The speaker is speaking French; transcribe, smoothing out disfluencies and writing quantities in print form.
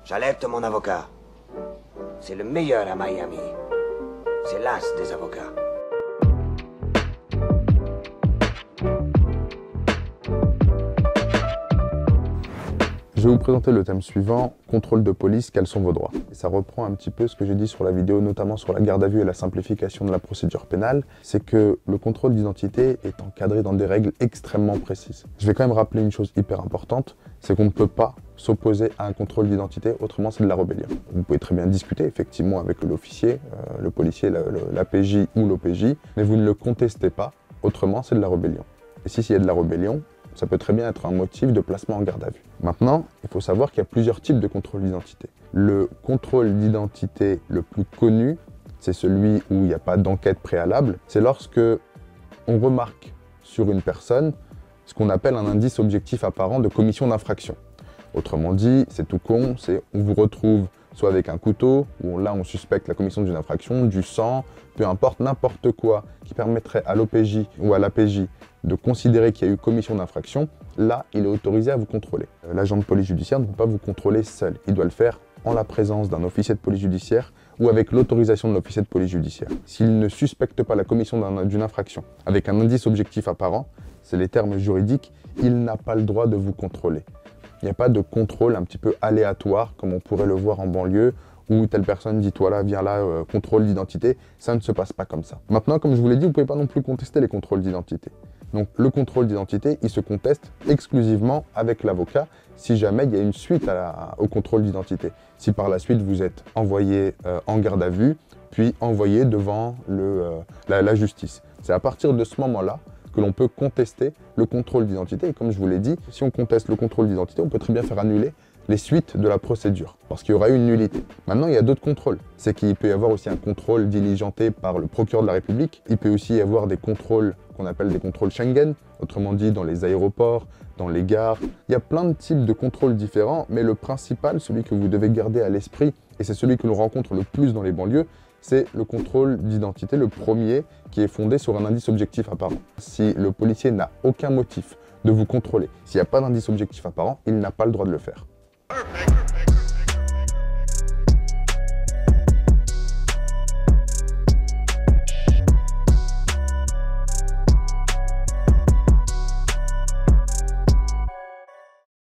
J'allaite mon avocat. C'est le meilleur à Miami. C'est l'as des avocats. Je vais vous présenter le thème suivant, contrôle de police, quels sont vos droits? Et ça reprend un petit peu ce que j'ai dit sur la vidéo, notamment sur la garde à vue et la simplification de la procédure pénale, c'est que le contrôle d'identité est encadré dans des règles extrêmement précises. Je vais quand même rappeler une chose hyper importante, c'est qu'on ne peut pas s'opposer à un contrôle d'identité, autrement c'est de la rébellion. Vous pouvez très bien discuter effectivement avec l'officier, le policier, l'APJ ou l'OPJ, mais vous ne le contestez pas, autrement c'est de la rébellion. Et s'il y a de la rébellion, ça peut très bien être un motif de placement en garde à vue. Maintenant, il faut savoir qu'il y a plusieurs types de contrôle d'identité. Le contrôle d'identité le plus connu, c'est celui où il n'y a pas d'enquête préalable. C'est lorsque on remarque sur une personne ce qu'on appelle un indice objectif apparent de commission d'infraction. Autrement dit, c'est tout con, c'est on vous retrouve soit avec un couteau, où là on suspecte la commission d'une infraction, du sang, peu importe, n'importe quoi qui permettrait à l'OPJ ou à l'APJ de considérer qu'il y a eu commission d'infraction, là il est autorisé à vous contrôler. L'agent de police judiciaire ne peut pas vous contrôler seul, il doit le faire en la présence d'un officier de police judiciaire ou avec l'autorisation de l'officier de police judiciaire. S'il ne suspecte pas la commission d'une infraction avec un indice objectif apparent, c'est les termes juridiques, il n'a pas le droit de vous contrôler. Il n'y a pas de contrôle un petit peu aléatoire, comme on pourrait le voir en banlieue, où telle personne dit « toi là, viens là, contrôle d'identité ». Ça ne se passe pas comme ça. Maintenant, comme je vous l'ai dit, vous ne pouvez pas non plus contester les contrôles d'identité. Donc le contrôle d'identité, il se conteste exclusivement avec l'avocat si jamais il y a une suite au contrôle d'identité. Si par la suite vous êtes envoyé en garde à vue, puis envoyé devant la justice. C'est à partir de ce moment-là que l'on peut contester le contrôle d'identité. Et comme je vous l'ai dit, si on conteste le contrôle d'identité, on peut très bien faire annuler les suites de la procédure, parce qu'il y aura une nullité. Maintenant, il y a d'autres contrôles. C'est qu'il peut y avoir aussi un contrôle diligenté par le procureur de la République. Il peut aussi y avoir des contrôles qu'on appelle des contrôles Schengen, autrement dit dans les aéroports, dans les gares. Il y a plein de types de contrôles différents, mais le principal, celui que vous devez garder à l'esprit, et c'est celui que l'on rencontre le plus dans les banlieues, c'est le contrôle d'identité, le premier, qui est fondé sur un indice objectif apparent. Si le policier n'a aucun motif de vous contrôler, s'il n'y a pas d'indice objectif apparent, il n'a pas le droit de le faire.